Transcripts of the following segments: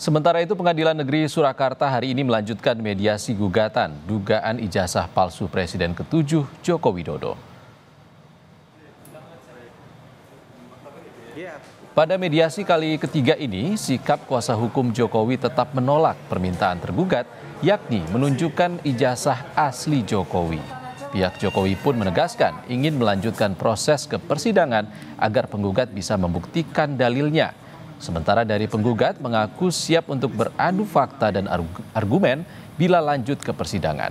Sementara itu, Pengadilan Negeri Surakarta hari ini melanjutkan mediasi gugatan dugaan ijazah palsu Presiden ke-7 Joko Widodo. Pada mediasi kali ketiga ini, sikap kuasa hukum Jokowi tetap menolak permintaan tergugat, yakni menunjukkan ijazah asli Jokowi. Pihak Jokowi pun menegaskan ingin melanjutkan proses ke persidangan agar penggugat bisa membuktikan dalilnya. Sementara dari penggugat mengaku siap untuk beradu fakta dan argumen bila lanjut ke persidangan.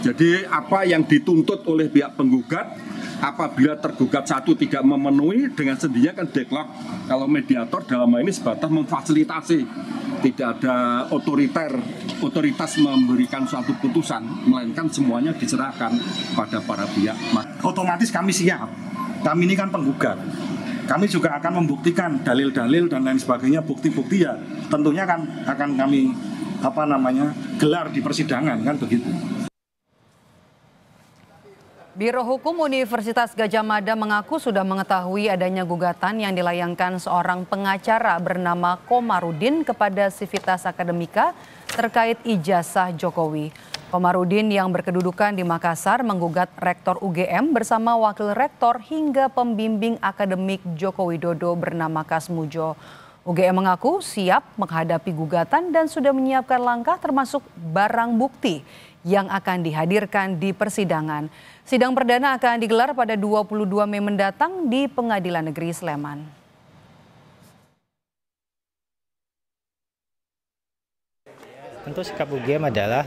Jadi apa yang dituntut oleh pihak penggugat, apabila tergugat satu tidak memenuhi, dengan sendirinya kan deadlock. Kalau mediator dalam hal ini sebatas memfasilitasi, tidak ada otoritas memberikan suatu putusan, melainkan semuanya diserahkan pada para pihak. Otomatis kami siap, kami ini kan penggugat. Kami juga akan membuktikan dalil-dalil dan lain sebagainya, bukti-bukti ya tentunya kan akan kami gelar di persidangan, kan begitu. Biro Hukum Universitas Gadjah Mada mengaku sudah mengetahui adanya gugatan yang dilayangkan seorang pengacara bernama Komarudin kepada Civitas Akademika terkait ijazah Jokowi. Komarudin yang berkedudukan di Makassar menggugat Rektor UGM bersama Wakil Rektor hingga pembimbing akademik Joko Widodo bernama Kasmujo. UGM mengaku siap menghadapi gugatan dan sudah menyiapkan langkah termasuk barang bukti yang akan dihadirkan di persidangan. Sidang perdana akan digelar pada 22 Mei mendatang di Pengadilan Negeri Sleman. Tentu sikap UGM adalah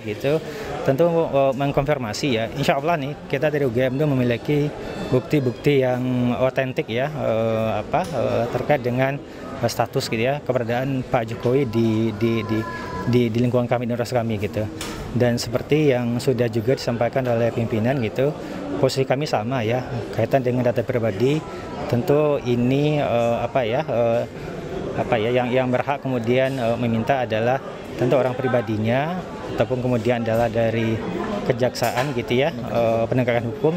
tentu mengkonfirmasi ya. Insya Allah nih kita dari UGM itu memiliki bukti-bukti yang otentik ya, terkait dengan status keberadaan Pak Jokowi di lingkungan kami, di universitas kami gitu. Dan seperti yang sudah juga disampaikan oleh pimpinan posisi kami sama ya, kaitan dengan data pribadi. Tentu ini yang berhak kemudian meminta adalah tentu orang pribadinya ataupun kemudian adalah dari kejaksaan penegakan hukum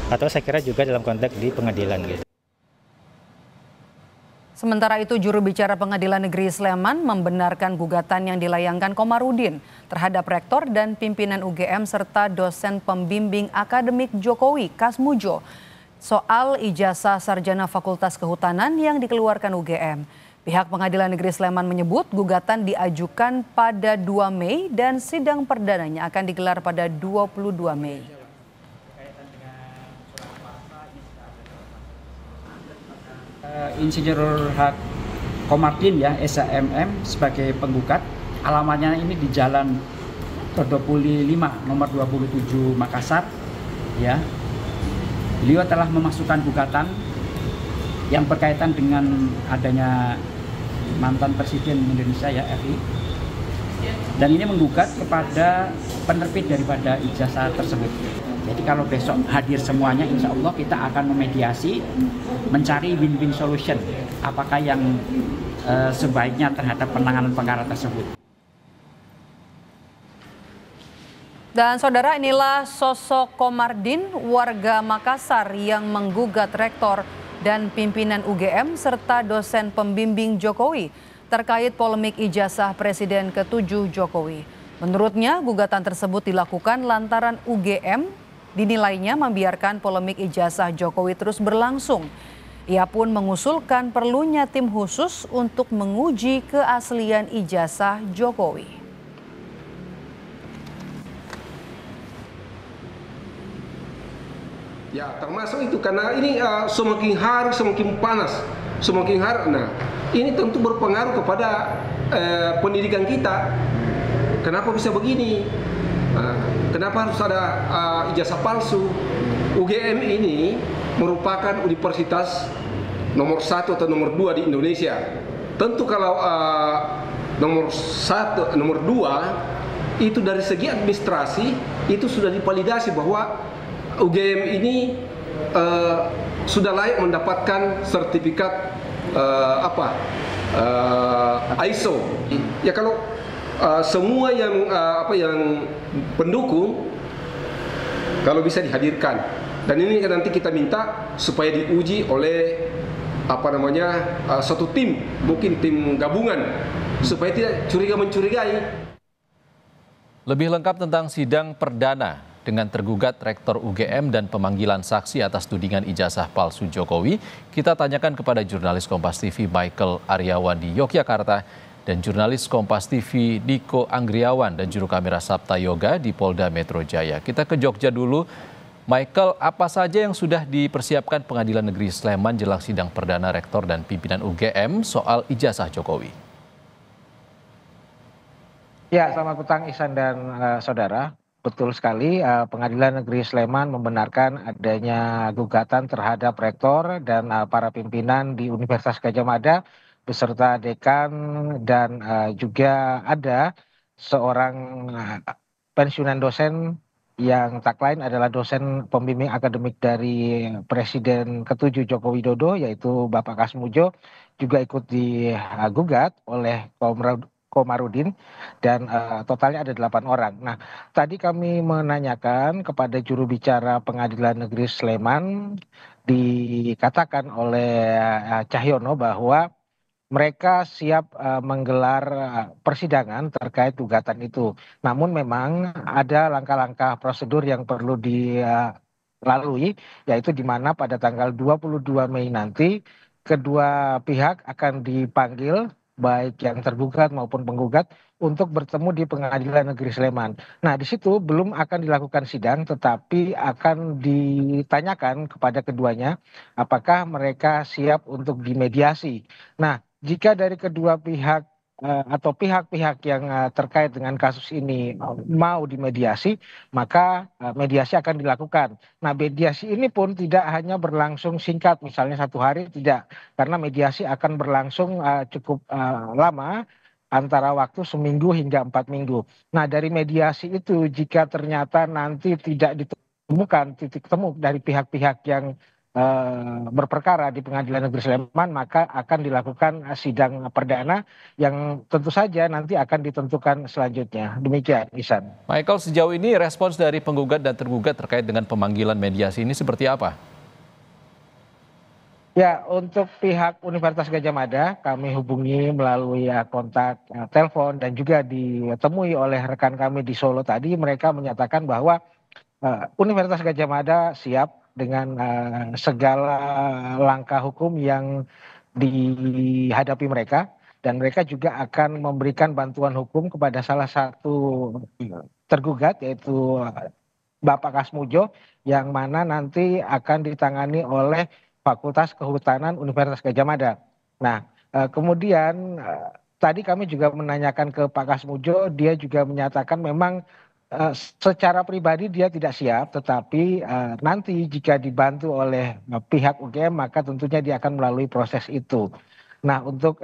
atau saya kira juga dalam konteks di pengadilan gitu. Sementara itu, juru bicara Pengadilan Negeri Sleman membenarkan gugatan yang dilayangkan Komarudin terhadap Rektor dan pimpinan UGM serta dosen pembimbing akademik Jokowi, Kasmujo, soal ijazah sarjana Fakultas Kehutanan yang dikeluarkan UGM. Pihak Pengadilan Negeri Sleman menyebut gugatan diajukan pada 2 Mei dan sidang perdananya akan digelar pada 22 Mei. Insinyur H. Komarudin ya, SHMM sebagai penggugat. Alamatnya ini di Jalan Todopuli 5 nomor 27 Makassar ya. Beliau telah memasukkan gugatan yang berkaitan dengan adanya mantan Presiden Indonesia ya, RI. Dan ini menggugat kepada penerbit daripada ijazah tersebut. Jadi kalau besok hadir semuanya, insya Allah kita akan memediasi, mencari win-win solution. Apakah yang sebaiknya terhadap penanganan perkara tersebut. Dan saudara, inilah sosok Komarudin, warga Makassar yang menggugat Rektor dan pimpinan UGM serta dosen pembimbing Jokowi terkait polemik ijazah Presiden ke-7 Jokowi. Menurutnya, gugatan tersebut dilakukan lantaran UGM dinilainya membiarkan polemik ijazah Jokowi terus berlangsung. Ia pun mengusulkan perlunya tim khusus untuk menguji keaslian ijazah Jokowi. Ya, termasuk itu karena ini semakin hari semakin panas, semakin hari. Nah, ini tentu berpengaruh kepada pendidikan kita. Kenapa bisa begini? Kenapa harus ada ijazah palsu? UGM ini merupakan universitas nomor 1 atau nomor 2 di Indonesia. Tentu kalau nomor 1, nomor 2 itu dari segi administrasi itu sudah divalidasi bahwa UGM ini sudah layak mendapatkan sertifikat ISO. Ya kalau semua yang pendukung kalau bisa dihadirkan Dan ini nanti kita minta supaya diuji oleh suatu tim, mungkin tim gabungan, supaya tidak curiga-mencurigai. Lebih lengkap tentang sidang perdana dengan tergugat Rektor UGM dan pemanggilan saksi atas tudingan ijazah palsu Jokowi, kita tanyakan kepada jurnalis Kompas TV Michael Aryawan di Yogyakarta dan jurnalis Kompas TV Niko Anggriawan dan juru kamera Sabta Yoga di Polda Metro Jaya. Kita ke Jogja dulu. Michael, apa saja yang sudah dipersiapkan Pengadilan Negeri Sleman jelang sidang perdana Rektor dan pimpinan UGM soal ijazah Jokowi? Ya, selamat petang Ihsan dan saudara. Betul sekali, Pengadilan Negeri Sleman membenarkan adanya gugatan terhadap Rektor dan para pimpinan di Universitas Gadjah Mada beserta dekan dan juga ada seorang pensiunan dosen yang tak lain adalah dosen pembimbing akademik dari Presiden ke-7 Joko Widodo, yaitu Bapak Kasmujo, juga ikut digugat oleh Komarudin, dan totalnya ada 8 orang. Nah, tadi kami menanyakan kepada juru bicara Pengadilan Negeri Sleman, dikatakan oleh Cahyono bahwa mereka siap menggelar persidangan terkait gugatan itu. Namun memang ada langkah-langkah prosedur yang perlu dilalui, yaitu di mana pada tanggal 22 Mei nanti kedua pihak akan dipanggil, baik yang tergugat maupun penggugat, untuk bertemu di Pengadilan Negeri Sleman. Nah, di situ belum akan dilakukan sidang, tetapi akan ditanyakan kepada keduanya apakah mereka siap untuk dimediasi. Nah, jika dari kedua pihak atau pihak-pihak yang terkait dengan kasus ini mau dimediasi, maka mediasi akan dilakukan. Nah, mediasi ini pun tidak hanya berlangsung singkat, misalnya 1 hari, tidak. Karena mediasi akan berlangsung cukup lama, antara waktu seminggu hingga 4 minggu. Nah, dari mediasi itu jika ternyata nanti tidak ditemukan titik temu dari pihak-pihak yang berperkara di Pengadilan Negeri Sleman, maka akan dilakukan sidang perdana yang tentu saja nanti akan ditentukan selanjutnya. Demikian, Ihsan. Michael, sejauh ini respons dari penggugat dan tergugat terkait dengan pemanggilan mediasi ini seperti apa? Ya, untuk pihak Universitas Gadjah Mada kami hubungi melalui kontak telepon dan juga ditemui oleh rekan kami di Solo tadi. Mereka menyatakan bahwa Universitas Gadjah Mada siap dengan segala langkah hukum yang dihadapi mereka, dan mereka juga akan memberikan bantuan hukum kepada salah satu tergugat, yaitu Bapak Kasmujo, yang mana nanti akan ditangani oleh Fakultas Kehutanan Universitas Gadjah Mada. Nah, kemudian tadi kami juga menanyakan ke Pak Kasmujo, dia juga menyatakan memang secara pribadi dia tidak siap, tetapi nanti jika dibantu oleh pihak UGM maka tentunya dia akan melalui proses itu. Nah, untuk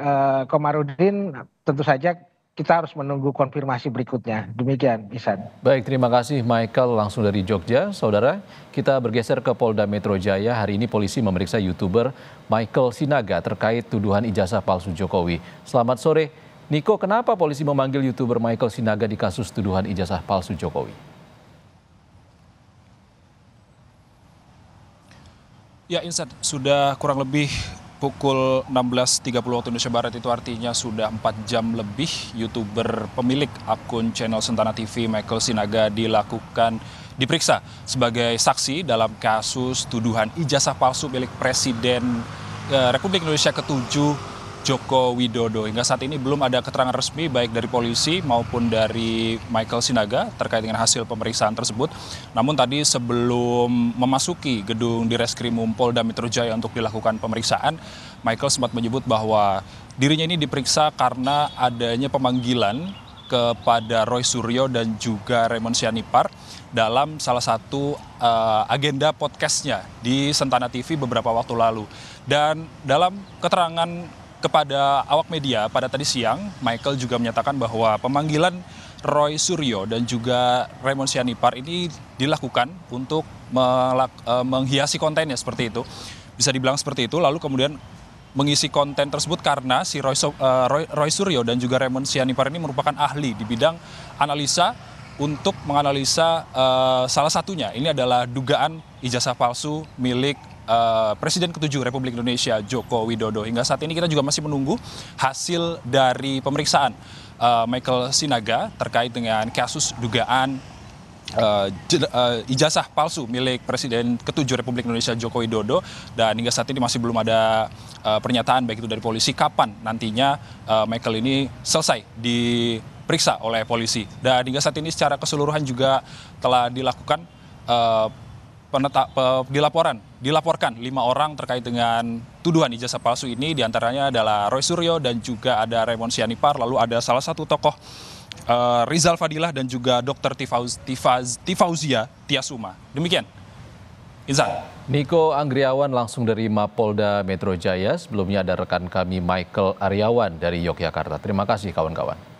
Komarudin tentu saja kita harus menunggu konfirmasi berikutnya. Demikian, Ihsan. Baik, terima kasih Michael langsung dari Jogja. Saudara, kita bergeser ke Polda Metro Jaya. Hari ini polisi memeriksa YouTuber Michael Sinaga terkait tuduhan ijazah palsu Jokowi. Selamat sore. Niko, kenapa polisi memanggil YouTuber Michael Sinaga di kasus tuduhan ijazah palsu Jokowi? Ya, Insat, sudah kurang lebih pukul 16.30 waktu Indonesia Barat, itu artinya sudah 4 jam lebih YouTuber pemilik akun channel Sentana TV Michael Sinaga diperiksa sebagai saksi dalam kasus tuduhan ijazah palsu milik Presiden Republik Indonesia ke-7 Joko Widodo. Hingga saat ini belum ada keterangan resmi baik dari polisi maupun dari Michael Sinaga terkait dengan hasil pemeriksaan tersebut. Namun tadi sebelum memasuki gedung Direskrimum Polda Metro Jaya untuk dilakukan pemeriksaan, Michael sempat menyebut bahwa dirinya ini diperiksa karena adanya pemanggilan kepada Roy Suryo dan juga Raymond Sianipar dalam salah satu agenda podcastnya di Sentana TV beberapa waktu lalu. Dan dalam keterangan kepada awak media pada tadi siang, Michael juga menyatakan bahwa pemanggilan Roy Suryo dan juga Raymond Sianipar ini dilakukan untuk menghiasi kontennya, seperti itu. Bisa dibilang seperti itu, lalu kemudian mengisi konten tersebut karena si Roy Suryo dan juga Raymond Sianipar ini merupakan ahli di bidang analisa untuk menganalisa salah satunya. Ini adalah dugaan ijazah palsu milik Presiden ke-7 Republik Indonesia Joko Widodo. Hingga saat ini kita juga masih menunggu hasil dari pemeriksaan Michael Sinaga terkait dengan kasus dugaan ijazah palsu milik Presiden ke-7 Republik Indonesia Joko Widodo, dan hingga saat ini masih belum ada pernyataan baik itu dari polisi kapan nantinya Michael ini selesai diperiksa oleh polisi. Dan hingga saat ini secara keseluruhan juga telah dilakukan dilaporkan 5 orang terkait dengan tuduhan ijazah palsu ini, diantaranya adalah Roy Suryo dan juga ada Raymond Sianipar, lalu ada salah satu tokoh Rizal Fadilah dan juga Dr. Tifauzia Tiasuma. Demikian, Insan. Niko Anggriawan langsung dari Mapolda Metro Jaya. Sebelumnya ada rekan kami Michael Aryawan dari Yogyakarta. Terima kasih kawan-kawan.